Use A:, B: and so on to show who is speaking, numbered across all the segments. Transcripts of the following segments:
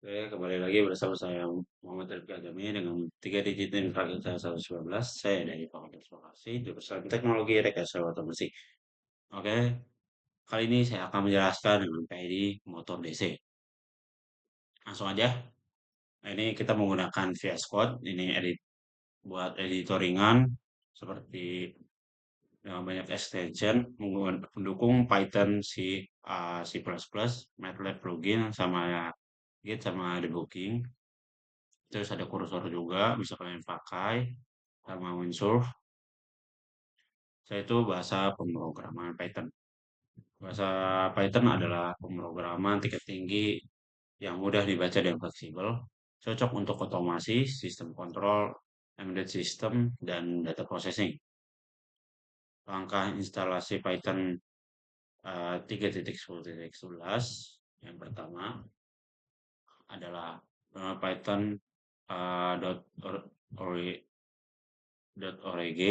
A: Oke, kembali lagi bersama saya Muhammad Rifki Agami dengan 3 digit NIM saya 119. Saya dari Fakultas Farmasi jurusan Teknologi Rekayasa Otomasi. Oke, kali ini saya akan menjelaskan dengan PID motor DC. Langsung aja. Ini kita menggunakan VS Code. Ini buat editor ringan seperti dengan banyak extension mendukung Python, C++, MATLAB plugin sama Git sama debugging. Terus ada kursor juga bisa kalian pakai sama Windsurf. Saya itu bahasa pemrograman Python. Bahasa Python adalah pemrograman tingkat tinggi yang mudah dibaca dan fleksibel, cocok untuk otomasi, sistem kontrol, embedded system, dan data processing. Langkah instalasi Python 3.10.11 yang pertama adalah Python .org.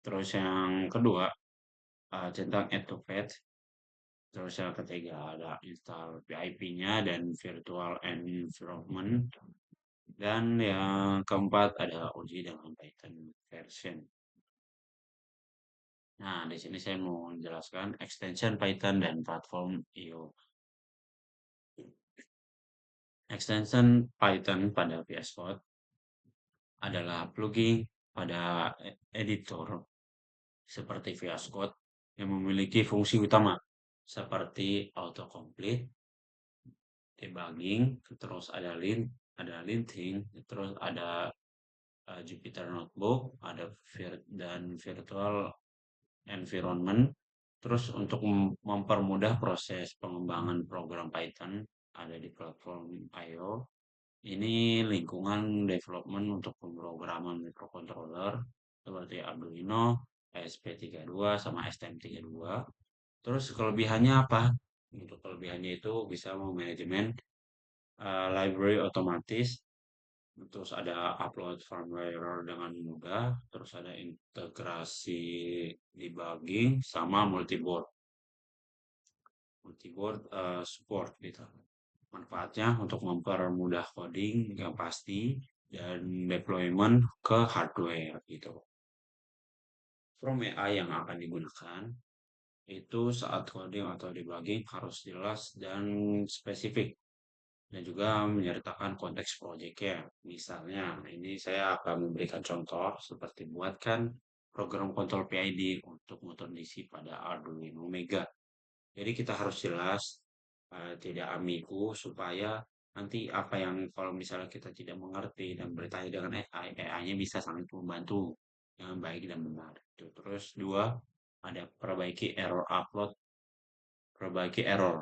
A: Terus yang kedua centang add to page. Terus yang ketiga ada install PIP-nya dan virtual environment. Dan yang keempat ada uji dengan Python version. Nah, di sini saya mau menjelaskan extension Python dan platform IO. Extension Python pada VS Code adalah plugin pada editor seperti VS Code yang memiliki fungsi utama seperti autocomplete, debugging, terus ada linting, terus ada Jupyter Notebook, ada dan virtual environment. Terus untuk mempermudah proses pengembangan program Python ada di platform I/O. Ini lingkungan development untuk pemrograman microcontroller seperti Arduino, ESP32 sama STM32. Terus kelebihannya apa? Untuk kelebihannya itu bisa memanajemen library otomatis, terus ada upload firmware dengan mudah, terus ada integrasi debugging sama multiboard support gitu. Manfaatnya untuk mempermudah coding yang pasti dan deployment ke hardware gitu. From AI yang akan digunakan itu saat coding atau debugging harus jelas dan spesifik dan juga menyertakan konteks proyeknya. Misalnya, ini saya akan memberikan contoh seperti buatkan program kontrol PID untuk motor DC pada Arduino Mega. Jadi kita harus jelas, tidak ambigu supaya nanti apa yang kalau misalnya kita tidak mengerti dan bertanya dengan AI, AI-nya bisa sangat membantu dengan baik dan benar. Terus dua, ada perbaiki error.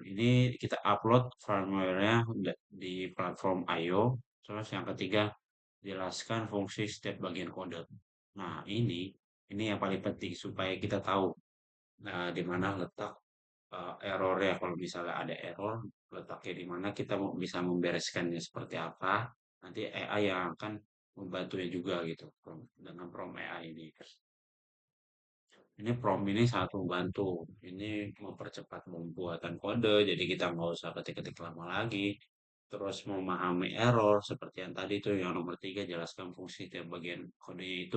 A: Ini kita upload firmware-nya di platform I/O. Terus yang ketiga, jelaskan fungsi setiap bagian kode. Nah, ini yang paling penting supaya kita tahu di mana letak error-nya. Kalau misalnya ada error, letaknya di mana kita bisa membereskannya seperti apa. Nanti AI yang akan membantunya juga gitu dengan prompt AI ini. Ini prompt ini sangat membantu. Ini mempercepat pembuatan kode, jadi kita nggak usah ketik-ketik lama lagi. Terus memahami error, seperti yang tadi tuh, yang nomor 3, jelaskan fungsi tiap bagian kodenya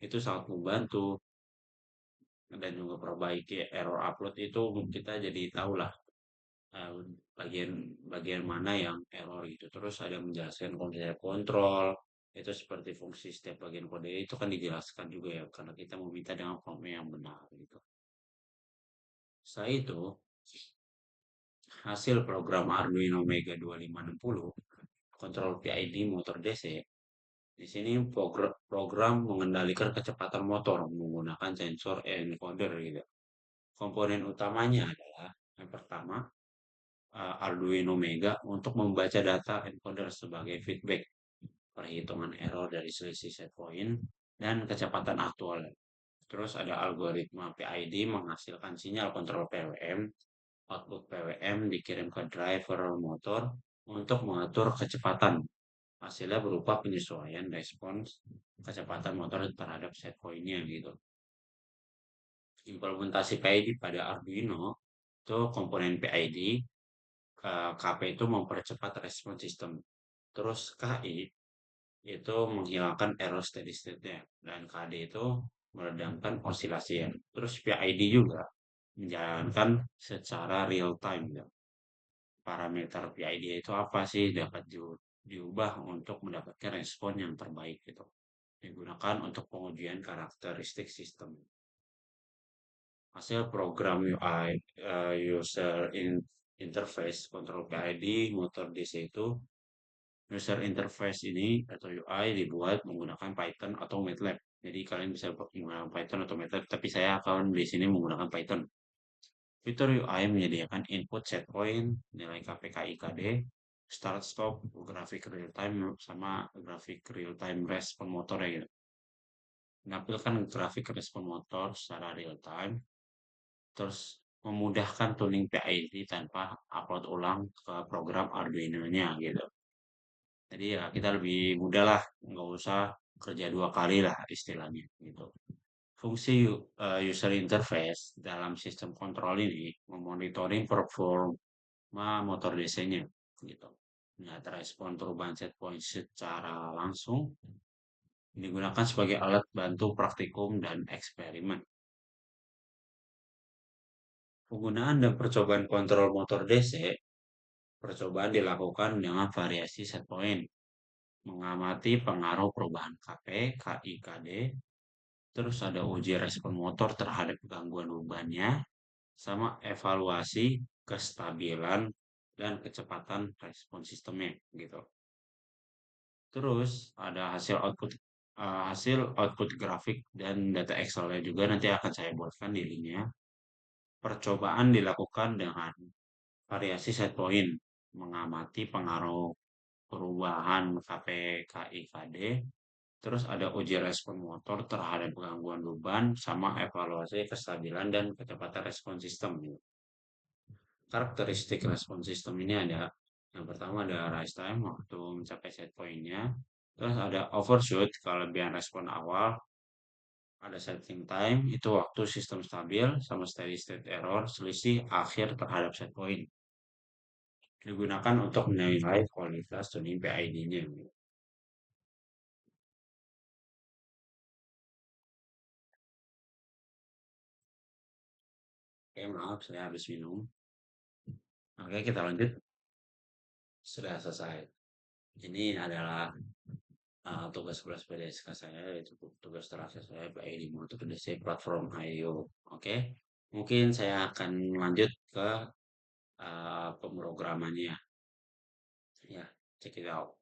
A: itu sangat membantu. Dan juga perbaiki error upload itu kita jadi tahu lah eh, bagian bagian mana yang error gitu. Terus ada menjelaskan konsep kontrol, itu seperti fungsi setiap bagian kode itu kan dijelaskan juga ya, karena kita meminta dengan format yang benar gitu. Setelah itu, hasil program Arduino Mega 2560 kontrol PID motor DC. Di sini program mengendalikan kecepatan motor menggunakan sensor encoder gitu. Komponen utamanya adalah yang pertama Arduino Mega untuk membaca data encoder sebagai feedback, perhitungan error dari selisih set point dan kecepatan aktual. Terus ada algoritma PID menghasilkan sinyal kontrol PWM. Output PWM dikirim ke driver motor untuk mengatur kecepatan. Hasilnya berupa penyesuaian respons kecepatan motor terhadap set point-nya gitu. Implementasi PID pada Arduino itu komponen PID KP itu mempercepat respon sistem. Terus KI itu menghilangkan error steady state-nya. Dan KD itu meredamkan osilasi ya. Terus PID juga menjalankan secara real time ya. Parameter PID itu apa sih dapat diubah untuk mendapatkan respon yang terbaik gitu. Digunakan untuk pengujian karakteristik sistem. Hasil program UI user interface control PID motor DC itu user interface ini atau UI dibuat menggunakan Python atau MATLAB. Jadi kalian bisa menggunakan Python atau MATLAB, tapi saya akan di sini menggunakan Python. Fitur UI menyediakan input set point, nilai KPKIKD, start stop, grafik real time sama grafik real time respon motor ya gitu. Menampilkan grafik respon motor secara real time, terus memudahkan tuning PID tanpa upload ulang ke program Arduino-nya gitu. Jadi ya kita lebih mudah lah, nggak usah kerja dua kali lah istilahnya gitu. Fungsi user interface dalam sistem kontrol ini memonitoring performa motor DC-nya gitu. Nah, respon perubahan set point secara langsung digunakan sebagai alat bantu praktikum dan eksperimen. Penggunaan dan percobaan kontrol motor DC, percobaan dilakukan dengan variasi set point, mengamati pengaruh perubahan KP, KI, KD, terus ada uji respon motor terhadap gangguan bebannya, sama evaluasi kestabilan dan kecepatan respon sistemnya gitu. Terus ada hasil output grafik dan data Excel-nya juga nanti akan saya buatkan di linknya. Percobaan dilakukan dengan variasi set point, mengamati pengaruh perubahan KPKIKD, terus ada uji respon motor terhadap gangguan beban, sama evaluasi kestabilan dan kecepatan respon sistem. Karakteristik respon sistem ini ada, yang pertama ada rise time, waktu mencapai set point-nya, terus ada overshoot, kelebihan respon awal, ada setting time, itu waktu sistem stabil, sama steady state error, selisih akhir terhadap set point. Digunakan untuk menilai kualitas tuning PID-nya. Oke, maaf, saya habis minum. Oke, kita lanjut. Sudah selesai. Ini adalah tugas kelas PDSK saya, yaitu tugas terakhir saya PID untuk PDC platform IO. Oke, mungkin saya akan lanjut ke pemrogramannya. Ya, check it out.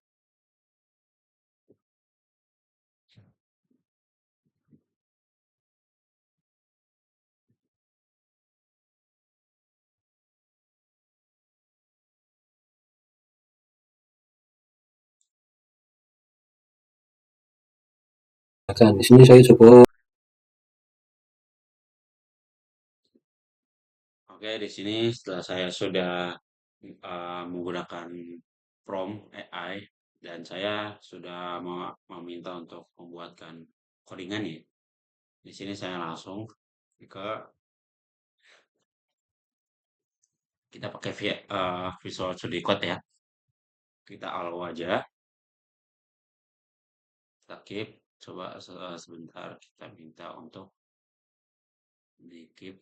B: Akan di sini saya coba.
A: Oke, di sini setelah saya sudah menggunakan prompt AI dan saya sudah meminta untuk membuatkan codingan ya. Di sini saya langsung ke kita pakai Visual Studio Code ya. Kita allow aja, kita keep. Coba sebentar kita minta untuk di keep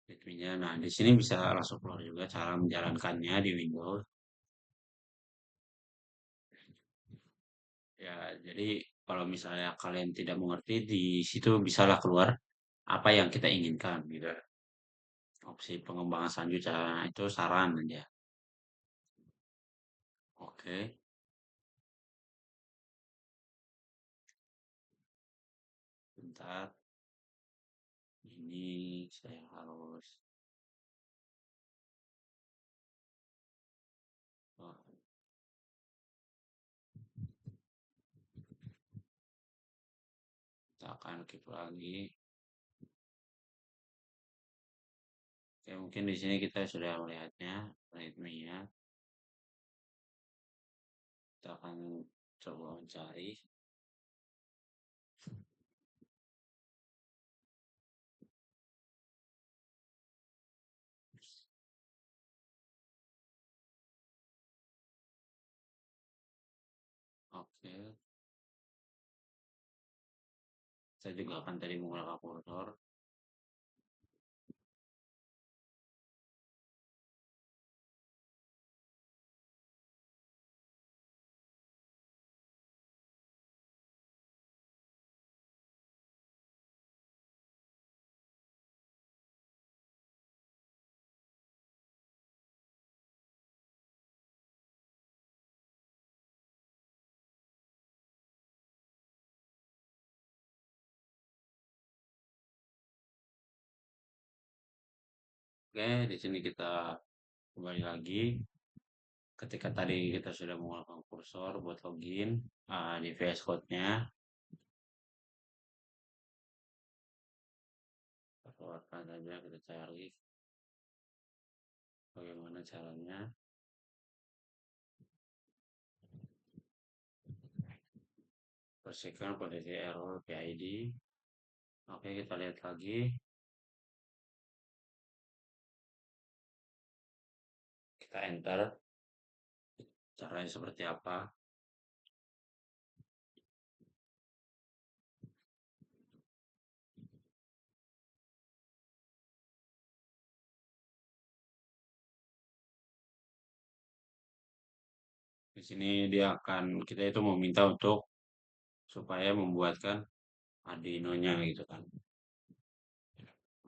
A: ritmenya. Nah, di sini bisa langsung keluar juga cara menjalankannya di Windows. Ya, jadi kalau misalnya kalian tidak mengerti, di situ bisalah keluar apa yang kita inginkan gitu. Opsi pengembangan selanjutnya itu saran aja. Oke, bentar. Ini saya harus oh, kita akan keep lagi. Oke, mungkin di sini kita sudah melihatnya ritmenya. Kita akan coba mencari. Oke, saya juga akan tadi menggunakan kursor. Oke, di sini kita kembali lagi. Ketika tadi kita sudah menggunakan kursor buat login di VS Code-nya, kita keluarkan saja, kita cari bagaimana caranya. Bersihkan posisi error PID. Oke, kita lihat lagi. Kita enter. Caranya seperti apa? Di sini kita itu meminta untuk supaya membuatkan Arduino-nya gitu kan.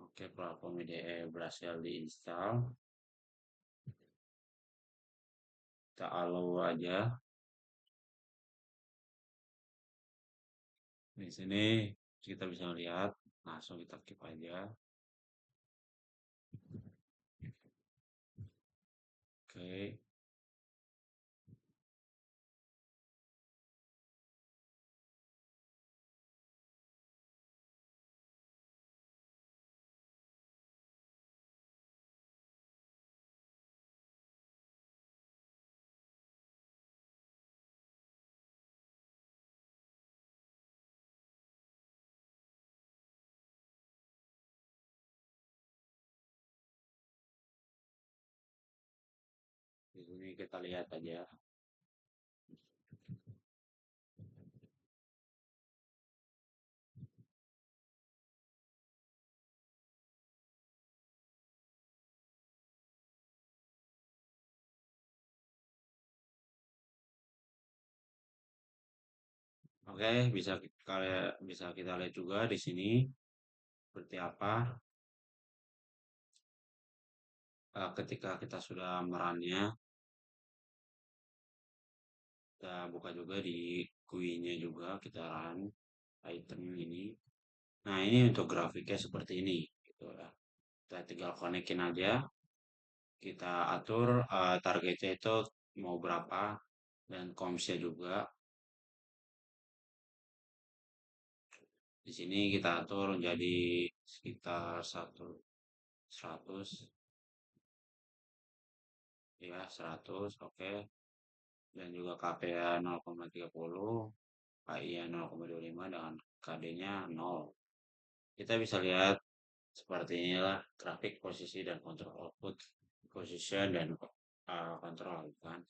A: Oke, platform IDE berhasil diinstal. Kita allow aja. Di sini kita bisa lihat, langsung kita keep aja. Oke, di sini kita lihat aja. Oke, bisa kita lihat juga di sini seperti apa ketika kita sudah merannya. Kita buka juga di GUI-nya juga, kita run item ini. Nah, ini untuk grafiknya seperti ini gitu ya. Kita tinggal konekin aja, kita atur targetnya itu mau berapa dan comsnya juga. Di sini kita atur jadi sekitar 100 ya 100 oke. Dan juga KPA 0,30, KI-nya 0,25 dengan KD-nya 0. Kita bisa lihat seperti inilah grafik posisi dan kontrol output, position dan kontrol kan.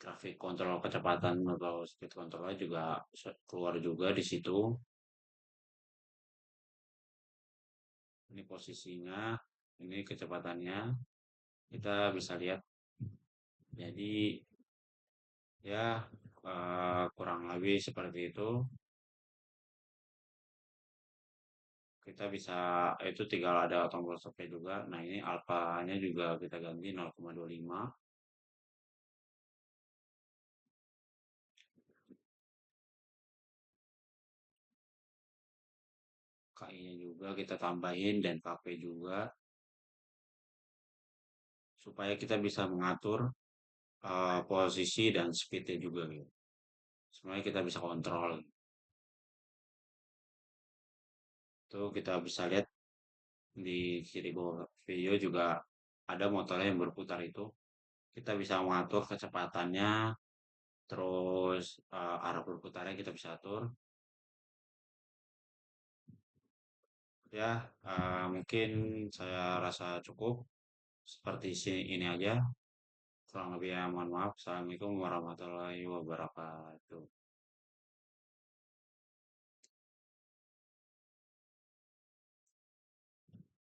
A: Grafik kontrol kecepatan atau speed controlnya juga keluar juga di situ. Ini posisinya, ini kecepatannya. Kita bisa lihat. Jadi ya kurang lebih seperti itu. Kita bisa itu tinggal ada tombol stopnya juga. Nah, ini alfanya juga kita ganti 0,25. KI-nya juga kita tambahin dan KP juga supaya kita bisa mengatur posisi dan speednya juga gitu. Semuanya kita bisa kontrol. Itu kita bisa lihat di kiri bawah video juga ada motornya yang berputar itu. Kita bisa mengatur kecepatannya, terus arah berputarnya kita bisa atur. Ya, mungkin saya rasa cukup seperti ini aja. Kurang lebihnya mohon maaf. Assalamualaikum warahmatullahi wabarakatuh.